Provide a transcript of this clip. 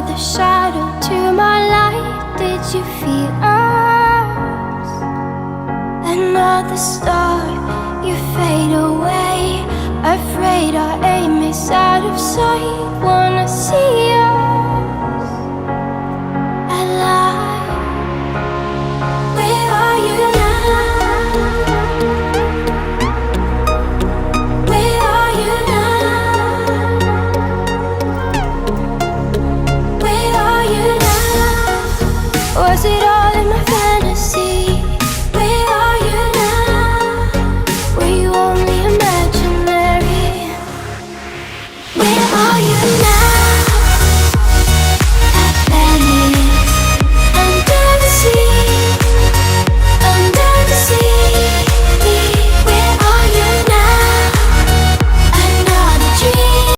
the shadow to my light. Did you feel us? Another star, you fade away. Afraid our aim is out of sight. Wanna see us alive. Where are you now? Where are you now? Where are you now? Was it all in my fantasy? Where are you now? Were you only imaginary? Where are you now?